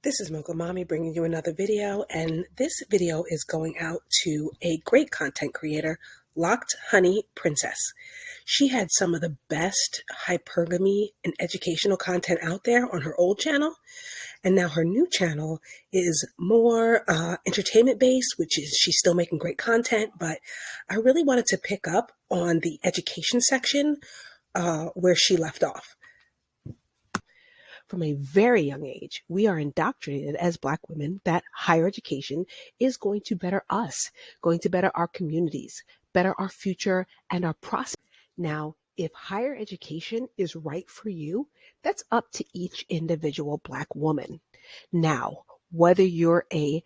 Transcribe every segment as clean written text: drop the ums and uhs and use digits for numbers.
This is Mocha Mommy bringing you another video, and this video is going out to a great content creator, Locked Honey Princess. She had some of the best hypergamy and educational content out there on her old channel, and now her new channel is more entertainment based, which is she's still making great content, but I really wanted to pick up on the education section where she left off. From a very young age, we are indoctrinated as Black women that higher education is going to better us, going to better our communities, better our future and our prospects. Now, if higher education is right for you, that's up to each individual Black woman. Now, whether you're a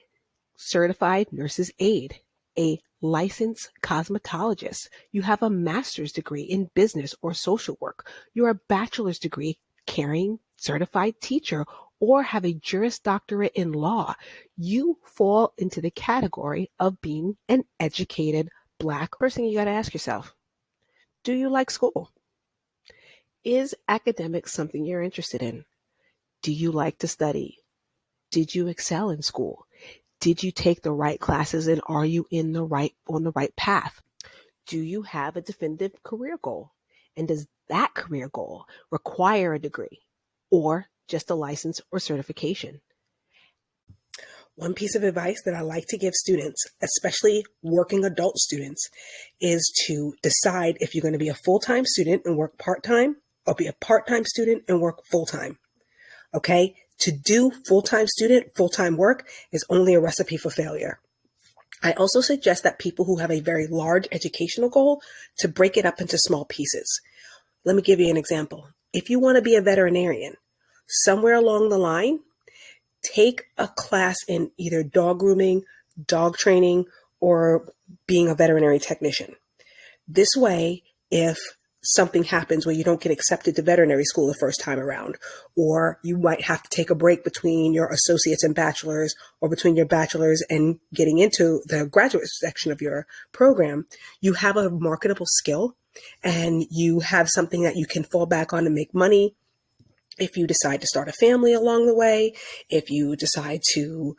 certified nurse's aide, a licensed cosmetologist, you have a master's degree in business or social work, you're a bachelor's degree carrying certified teacher, or have a Juris Doctorate in law, you fall into the category of being an educated Black person. You got to ask yourself, do you like school? Is academics something you're interested in? Do you like to study? Did you excel in school? Did you take the right classes, and are you on the right path? Do you have a definitive career goal? And does that career goal require a degree or just a license or certification? One piece of advice that I like to give students, especially working adult students, is to decide if you're going to be a full-time student and work part-time, or be a part-time student and work full-time. Okay? To do full-time student, full-time work is only a recipe for failure. I also suggest that people who have a very large educational goal to break it up into small pieces. Let me give you an example. If you want to be a veterinarian, somewhere along the line, take a class in either dog grooming, dog training, or being a veterinary technician. This way, if something happens where you don't get accepted to veterinary school the first time around, or you might have to take a break between your associates and bachelor's, or between your bachelor's and getting into the graduate section of your program, you have a marketable skill and you have something that you can fall back on to make money. If you decide to start a family along the way, if you decide to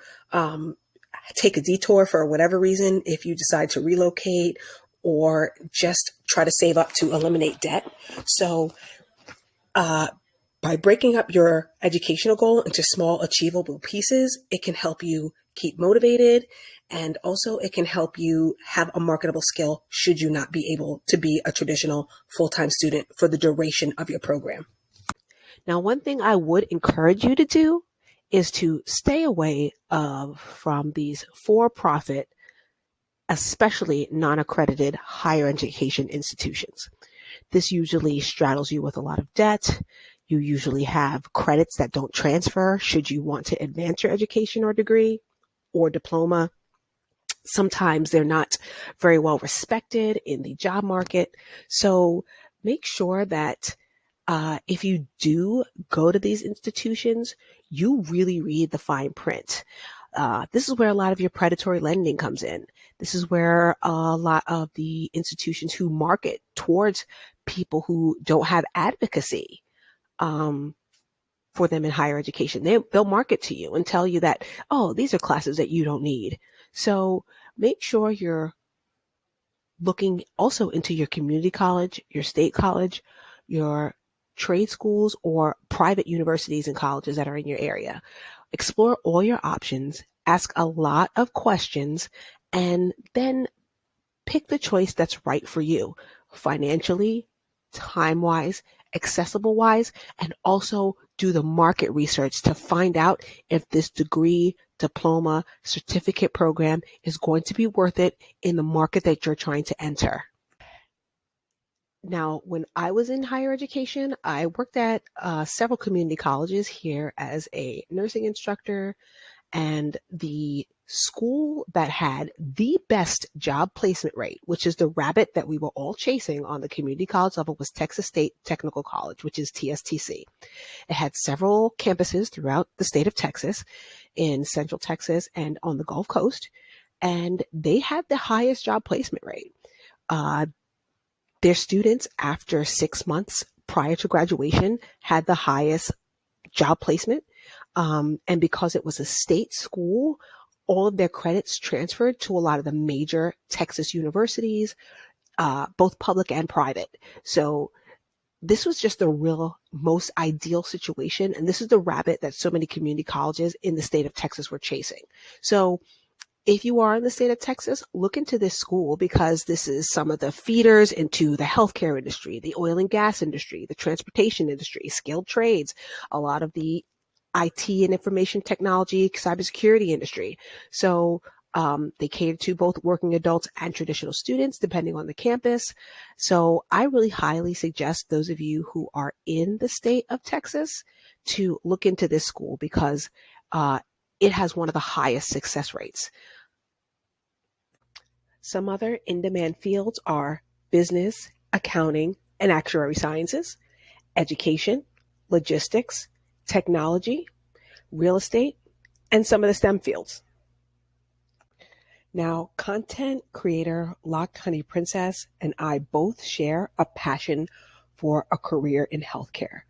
take a detour for whatever reason, if you decide to relocate or just try to save up to eliminate debt. So by breaking up your educational goal into small achievable pieces, it can help you keep motivated, and also it can help you have a marketable skill should you not be able to be a traditional full-time student for the duration of your program. Now, one thing I would encourage you to do is to stay away from these for-profit, especially non-accredited higher education institutions. This usually straddles you with a lot of debt. You usually have credits that don't transfer should you want to advance your education or degree or diploma. Sometimes they're not very well respected in the job market. So make sure that if you do go to these institutions, you really read the fine print. This is where a lot of your predatory lending comes in. This is where a lot of the institutions who market towards people who don't have advocacy for them in higher education, they'll market to you and tell you that, oh, these are classes that you don't need. So make sure you're looking also into your community college, your state college, your trade schools, or private universities and colleges that are in your area. Explore all your options, ask a lot of questions, and then pick the choice that's right for you, financially, time-wise, accessible-wise, and also do the market research to find out if this degree, diploma, certificate program is going to be worth it in the market that you're trying to enter. Now, when I was in higher education, I worked at several community colleges here as a nursing instructor, and the school that had the best job placement rate, which is the rabbit that we were all chasing on the community college level, was Texas State Technical College, which is TSTC. It had several campuses throughout the state of Texas, in Central Texas and on the Gulf Coast, and they had the highest job placement rate. Their students, after 6 months prior to graduation, had the highest job placement. And because it was a state school, all of their credits transferred to a lot of the major Texas universities, both public and private. So this was just the real most ideal situation. And this is the rabbit that so many community colleges in the state of Texas were chasing. So if you are in the state of Texas, look into this school because this is some of the feeders into the healthcare industry, the oil and gas industry, the transportation industry, skilled trades, a lot of the IT and information technology, cybersecurity industry. So they cater to both working adults and traditional students, depending on the campus. So I really highly suggest those of you who are in the state of Texas to look into this school because it has one of the highest success rates. Some other in-demand fields are business, accounting, and actuary sciences, education, logistics, technology, real estate, and some of the STEM fields. Now, content creator Locked Honey Princess and I both share a passion for a career in healthcare.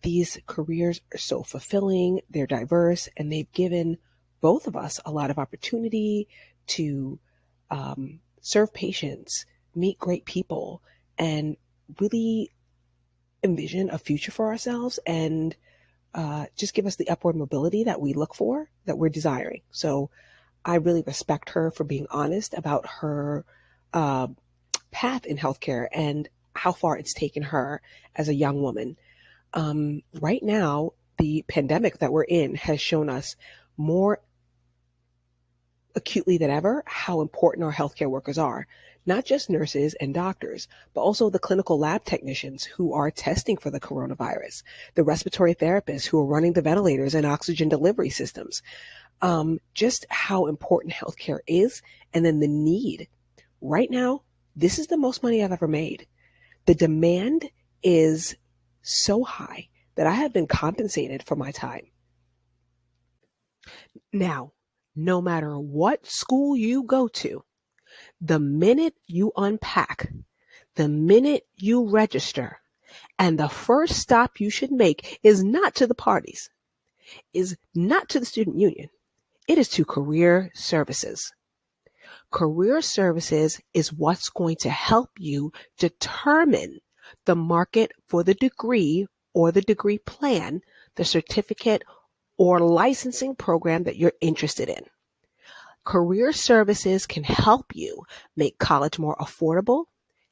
These careers are so fulfilling, they're diverse, and they've given both of us a lot of opportunity to serve patients, meet great people, and really envision a future for ourselves and just give us the upward mobility that we look for, that we're desiring. So I really respect her for being honest about her path in healthcare and how far it's taken her as a young woman. Right now, the pandemic that we're in has shown us more acutely than ever how important our healthcare workers are, not just nurses and doctors, but also the clinical lab technicians who are testing for the coronavirus, the respiratory therapists who are running the ventilators and oxygen delivery systems. Just how important healthcare is, and then the need. Right now, this is the most money I've ever made. The demand is so high that I have been compensated for my time. Now, no matter what school you go to, the minute you unpack, the minute you register, and the first stop you should make is not to the parties, is not to the student union. It is to career services. Career services is what's going to help you determine the market for the degree or the degree plan, the certificate or licensing program that you're interested in. Career services can help you make college more affordable,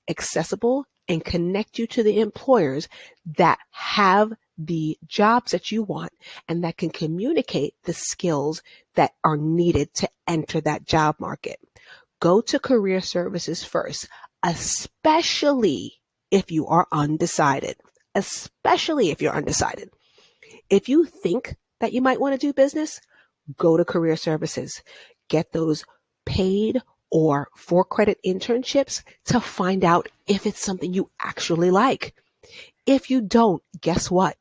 accessible, and connect you to the employers that have the jobs that you want and that can communicate the skills that are needed to enter that job market. Go to career services first, especially if you are undecided. Especially if you're undecided. If you think that you might want to do business, go to career services. Get those paid or for credit internships to find out if it's something you actually like. If you don't, guess what?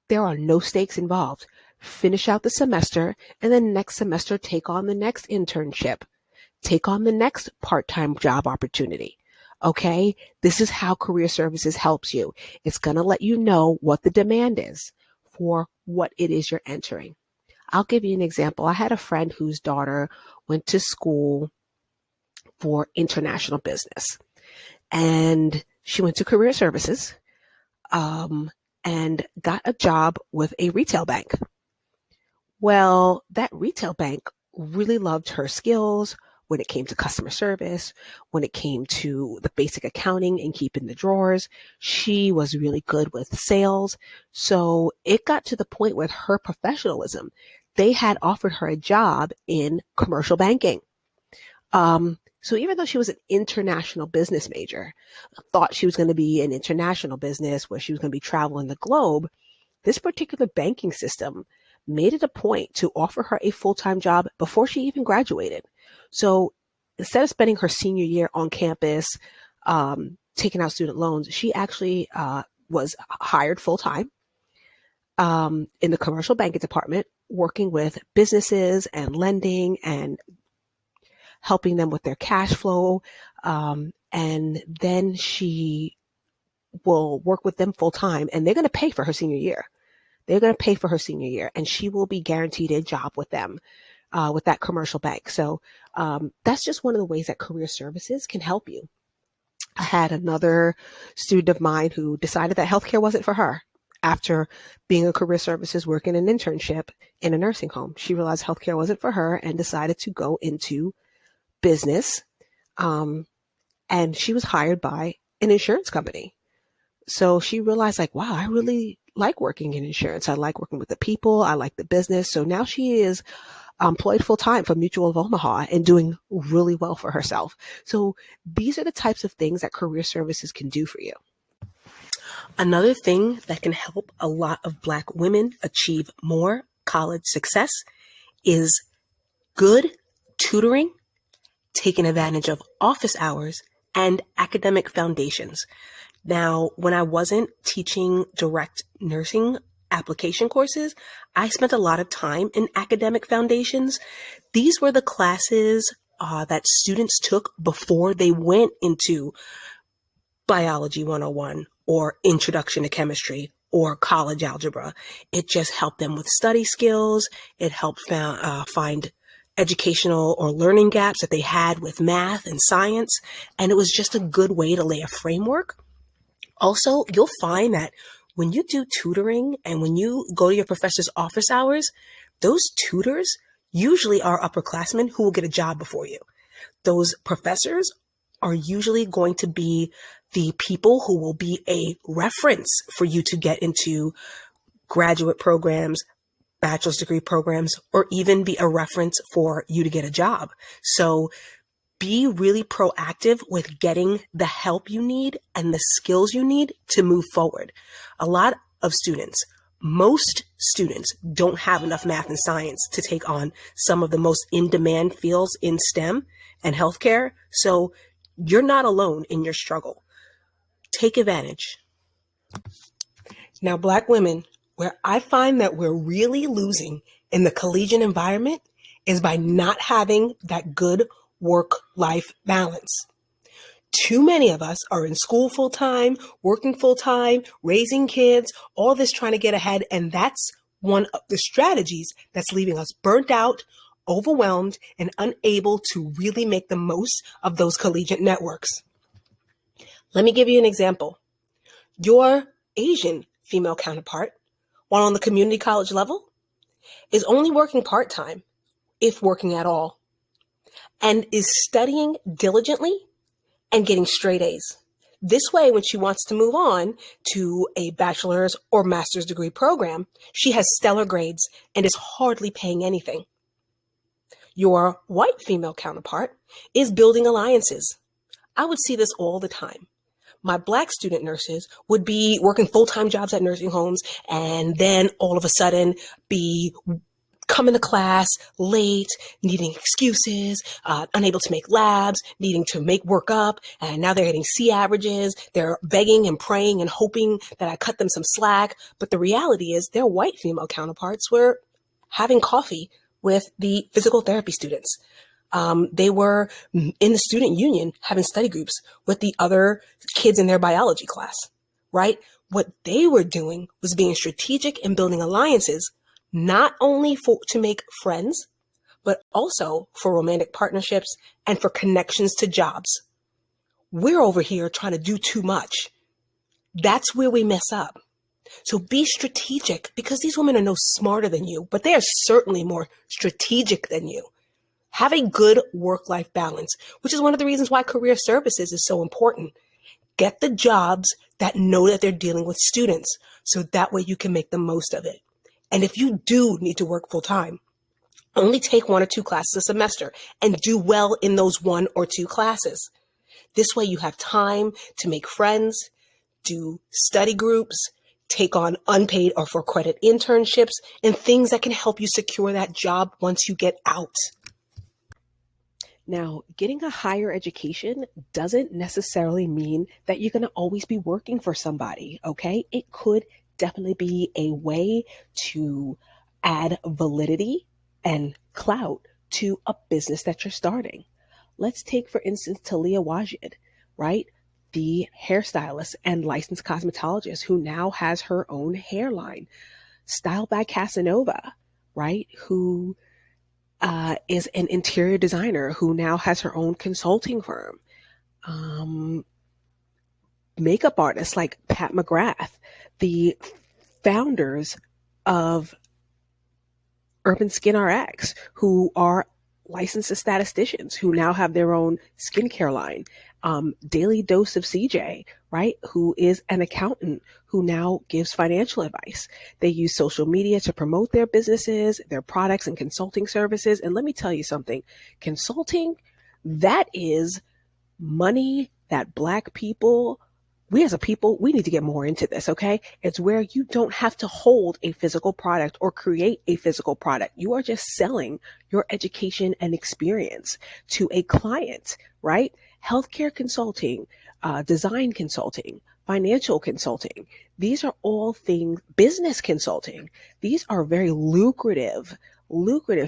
There are no stakes involved. Finish out the semester and then next semester take on the next internship. Take on the next part-time job opportunity. Okay? This is how career services helps you. It's going to let you know what the demand is for what it is you're entering. I'll give you an example. I had a friend whose daughter went to school for international business and she went to career services and got a job with a retail bank. Well, that retail bank really loved her skills when it came to customer service, when it came to the basic accounting and keeping the drawers. She was really good with sales. So it got to the point with her professionalism. They had offered her a job in commercial banking. So even though she was an international business major, thought she was going to be in international business where she was going to be traveling the globe, this particular banking system made it a point to offer her a full-time job before she even graduated. So instead of spending her senior year on campus, taking out student loans, she actually was hired full-time in the commercial banking department, working with businesses and lending and helping them with their cash flow. And then she will work with them full-time and they're going to pay for her senior year. They're going to pay for her senior year, and she will be guaranteed a job with them, with that commercial bank. So that's just one of the ways that career services can help you. I had another student of mine who decided that healthcare wasn't for her. After being in career services, working an internship in a nursing home, she realized healthcare wasn't for her and decided to go into business. Um, and she was hired by an insurance company. So she realized, like, wow, I really like working in insurance. I like working with the people. I like the business. So now she is employed full time for Mutual of Omaha and doing really well for herself. So these are the types of things that career services can do for you. Another thing that can help a lot of Black women achieve more college success is good tutoring, taking advantage of office hours, and academic foundations. Now, when I wasn't teaching direct nursing application courses, I spent a lot of time in academic foundations. These were the classes that students took before they went into Biology 101 or Introduction to Chemistry or college algebra. It just helped them with study skills. It helped find educational or learning gaps that they had with math and science. And it was just a good way to lay a framework. Also, you'll find that when you do tutoring and when you go to your professor's office hours, those tutors usually are upperclassmen who will get a job before you. Those professors are usually going to be the people who will be a reference for you to get into graduate programs, bachelor's degree programs, or even be a reference for you to get a job. So be really proactive with getting the help you need and the skills you need to move forward. A lot of students, most students don't have enough math and science to take on some of the most in-demand fields in STEM and healthcare. So you're not alone in your struggle. Take advantage. Now, Black women, where I find that we're really losing in the collegiate environment is by not having that good work-life balance. Too many of us are in school full-time, working full-time, raising kids, all this trying to get ahead. And that's one of the strategies that's leaving us burnt out, overwhelmed, and unable to really make the most of those collegiate networks. Let me give you an example. Your Asian female counterpart, while on the community college level, is only working part-time, if working at all, and is studying diligently and getting straight A's. This way, when she wants to move on to a bachelor's or master's degree program, she has stellar grades and is hardly paying anything. Your white female counterpart is building alliances. I would see this all the time. My Black student nurses would be working full-time jobs at nursing homes and then all of a sudden be coming to class late, needing excuses, unable to make labs, needing to make work up, and now they're hitting C averages. They're begging and praying and hoping that I cut them some slack. But the reality is their white female counterparts were having coffee with the physical therapy students. They were in the student union having study groups with the other kids in their biology class, right? What they were doing was being strategic and building alliances, not only to make friends, but also for romantic partnerships and for connections to jobs. We're over here trying to do too much. That's where we mess up. So be strategic, because these women are no smarter than you, but they are certainly more strategic than you. Have a good work-life balance, which is one of the reasons why career services is so important. Get the jobs that know that they're dealing with students, so that way you can make the most of it. And if you do need to work full-time, only take 1 or 2 classes a semester and do well in those 1 or 2 classes. This way you have time to make friends, do study groups, take on unpaid or for credit internships, and things that can help you secure that job once you get out. Now, getting a higher education doesn't necessarily mean that you're going to always be working for somebody, okay? It could definitely be a way to add validity and clout to a business that you're starting. Let's take, for instance, Talia Wajid, right? The hairstylist and licensed cosmetologist who now has her own hairline. Style by Casanova, right? Who is an interior designer who now has her own consulting firm. Um, Makeup artists like Pat McGrath, the founders of Urban Skin RX, who are licensed as statisticians, who now have their own skincare line. Daily Dose of CJ, right, who is an accountant who now gives financial advice. They use social media to promote their businesses, their products, and consulting services. And let me tell you something, consulting, that is money that Black people, we as a people, we need to get more into this, okay? It's where you don't have to hold a physical product or create a physical product. You are just selling your education and experience to a client, right? Healthcare consulting, design consulting, financial consulting. These are all things, business consulting. These are very lucrative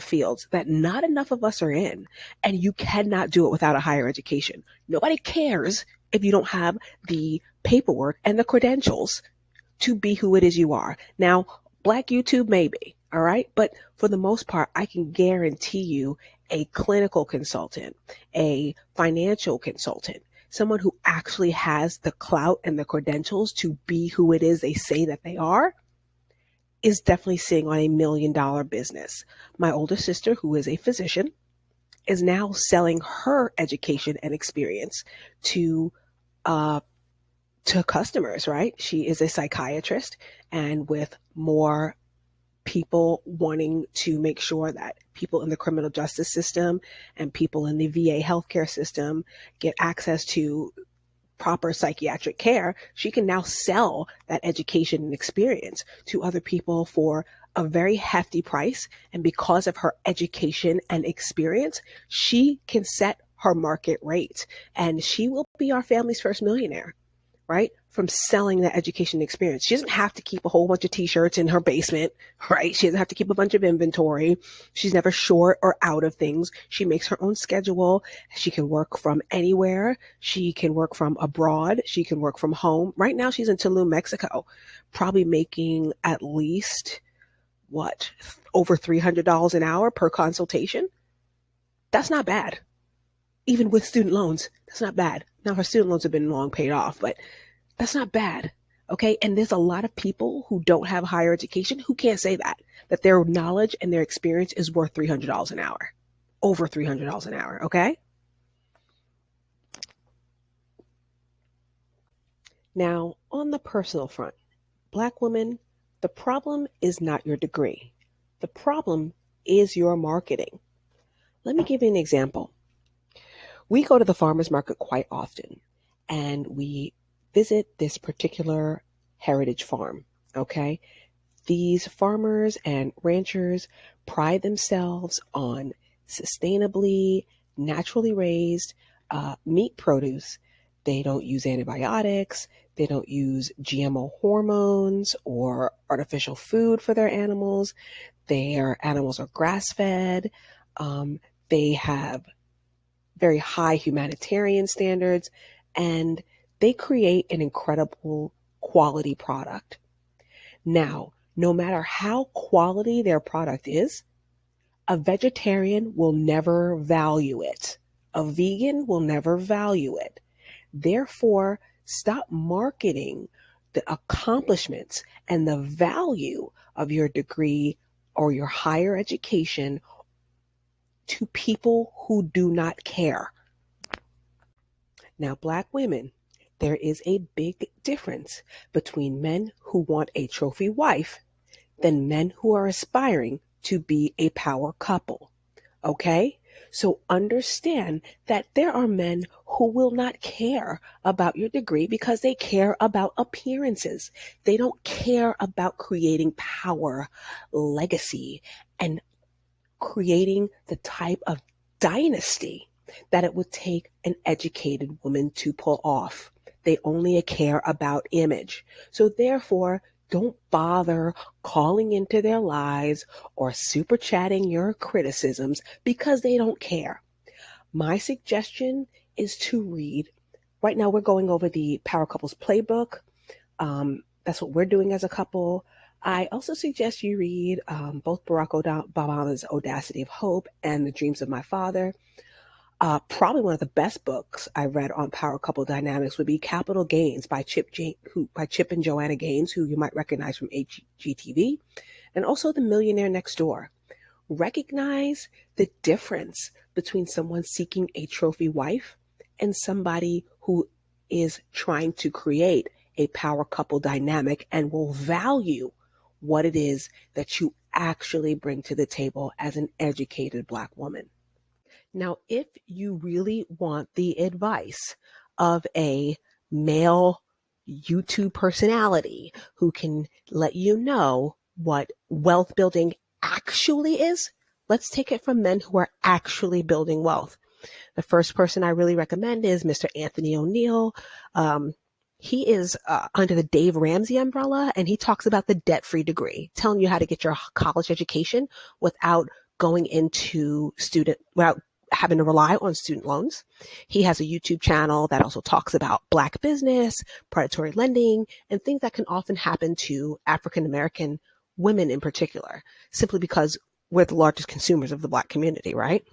fields that not enough of us are in. And you cannot do it without a higher education. Nobody cares if you don't have the paperwork and the credentials to be who it is you are. Now, Black YouTube, maybe, all right? But for the most part, I can guarantee you a clinical consultant, a financial consultant, someone who actually has the clout and the credentials to be who it is they say that they are, is definitely sitting on $1 million business. My older sister, who is a physician, is now selling her education and experience to uh, to customers, right? She is a psychiatrist, and with more people wanting to make sure that people in the criminal justice system and people in the VA healthcare system get access to proper psychiatric care, she can now sell that education and experience to other people for a very hefty price. And because of her education and experience, she can set her market rate, and she will be our family's first millionaire, right? From selling that education experience. She doesn't have to keep a whole bunch of t-shirts in her basement, right? She doesn't have to keep a bunch of inventory. She's never short or out of things. She makes her own schedule. She can work from anywhere. She can work from abroad. She can work from home. Right now she's in Tulum, Mexico, probably making at least what, over $300 an hour per consultation. That's not bad. Even with student loans, that's not bad. Now her student loans have been long paid off, but that's not bad. Okay. And there's a lot of people who don't have higher education who can't say that their knowledge and their experience is worth $300 an hour, over $300 an hour. Okay. Now, on the personal front, Black women, the problem is not your degree. The problem is your marketing. Let me give you an example. We go to the farmer's market quite often, and we visit this particular heritage farm. Okay. These farmers and ranchers pride themselves on sustainably, naturally raised meat produce. They don't use antibiotics. They don't use GMO hormones or artificial food for their animals. Their animals are grass fed. They have very high humanitarian standards, and they create an incredible quality product. Now, no matter how quality their product is, a vegetarian will never value it. A vegan will never value it. Therefore, stop marketing the accomplishments and the value of your degree or your higher education to people who do not care. Now, Black women, there is a big difference between men who want a trophy wife than men who are aspiring to be a power couple. Okay? So understand that there are men who will not care about your degree because they care about appearances. They don't care about creating power, legacy, and creating the type of dynasty that it would take an educated woman to pull off. They only care about image. So therefore, don't bother calling into their lives or super chatting your criticisms because they don't care. My suggestion is to read. Right now, we're going over the Power Couples Playbook. That's what we're doing as a couple. I also suggest you read both Barack Obama's Audacity of Hope and The Dreams of My Father. Probably one of the best books I read on power couple dynamics would be Capital Gains by Chip and Joanna Gaines, who you might recognize from HGTV, and also The Millionaire Next Door. Recognize the difference between someone seeking a trophy wife and somebody who is trying to create a power couple dynamic and will value what it is that you actually bring to the table as an educated Black woman. Now, if you really want the advice of a male YouTube personality who can let you know what wealth building actually is, let's take it from men who are actually building wealth. The first person I really recommend is Mr. Anthony O'Neill. Um, he is under the Dave Ramsey umbrella, and he talks about the debt-free degree, telling you how to get your college education without going into without having to rely on student loans. He has a YouTube channel that also talks about Black business, predatory lending, and things that can often happen to African American women in particular, simply because we're the largest consumers of the Black community, right?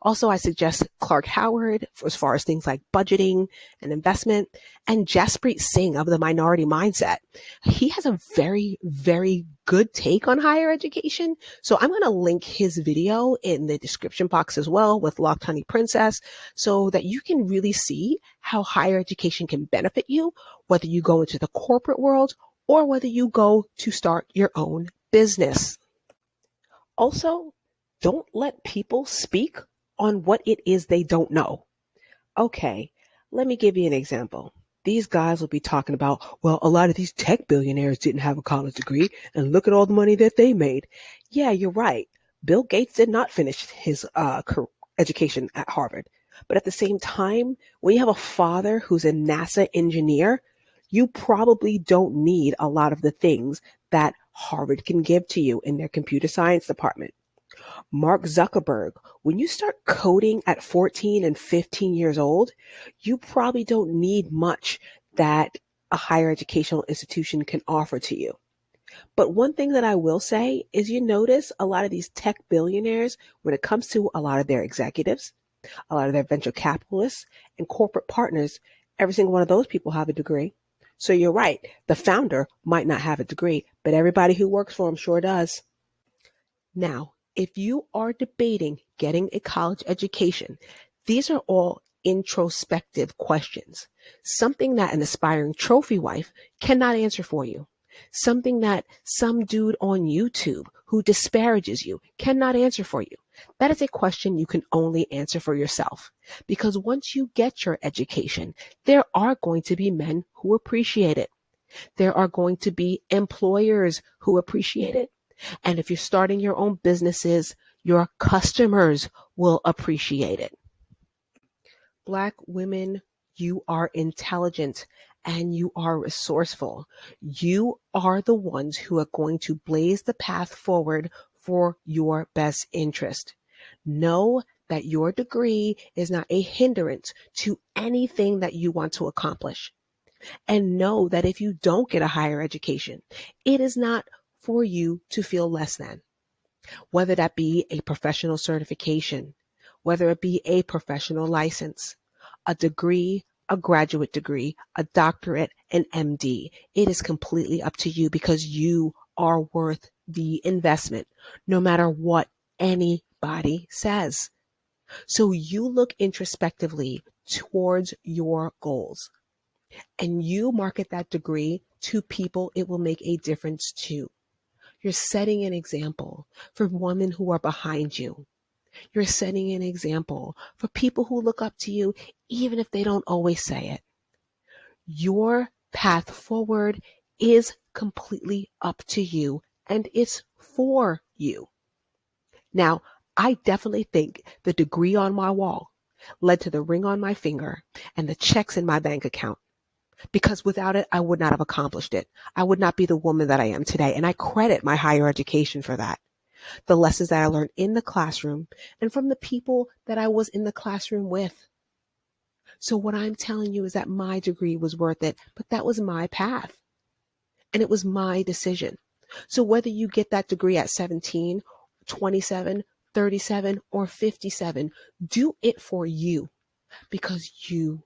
Also, I suggest Clark Howard as far as things like budgeting and investment, and Jaspreet Singh of the Minority Mindset. He has a very, very good take on higher education. So I'm going to link his video in the description box as well with Locked Honey Princess so that you can really see how higher education can benefit you, whether you go into the corporate world or whether you go to start your own business. Also, don't let people speak on what it is they don't know. Okay, let me give you an example. These guys will be talking about, well, a lot of these tech billionaires didn't have a college degree, and look at all the money that they made. Yeah, you're right. Bill Gates did not finish his education at Harvard. But at the same time, when you have a father who's a NASA engineer, you probably don't need a lot of the things that Harvard can give to you in their computer science department. Mark Zuckerberg, when you start coding at 14 and 15 years old, you probably don't need much that a higher educational institution can offer to you. But one thing that I will say is you notice a lot of these tech billionaires, when it comes to a lot of their executives, a lot of their venture capitalists and corporate partners, every single one of those people have a degree. So you're right. The founder might not have a degree, but everybody who works for him sure does. Now, if you are debating getting a college education, these are all introspective questions, something that an aspiring trophy wife cannot answer for you, something that some dude on YouTube who disparages you cannot answer for you. That is a question you can only answer for yourself. Because once you get your education, there are going to be men who appreciate it. There are going to be employers who appreciate it. And if you're starting your own businesses, your customers will appreciate it. Black women, you are intelligent and you are resourceful. You are the ones who are going to blaze the path forward for your best interest. Know that your degree is not a hindrance to anything that you want to accomplish. And know that if you don't get a higher education, it is not for you to feel less than, whether that be a professional certification, whether it be a professional license, a degree, a graduate degree, a doctorate, an MD. It is completely up to you because you are worth the investment, no matter what anybody says. So you look introspectively towards your goals and you market that degree to people it will make a difference to. You're setting an example for women who are behind you. You're setting an example for people who look up to you, even if they don't always say it. Your path forward is completely up to you and it's for you. Now, I definitely think the degree on my wall led to the ring on my finger and the checks in my bank account. Because without it, I would not have accomplished it. I would not be the woman that I am today. And I credit my higher education for that. The lessons that I learned in the classroom and from the people that I was in the classroom with. So what I'm telling you is that my degree was worth it, but that was my path and it was my decision. So whether you get that degree at 17, 27, 37, or 57, do it for you because you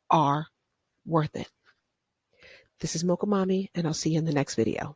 are worth it. This is Mocha Mommy, and I'll see you in the next video.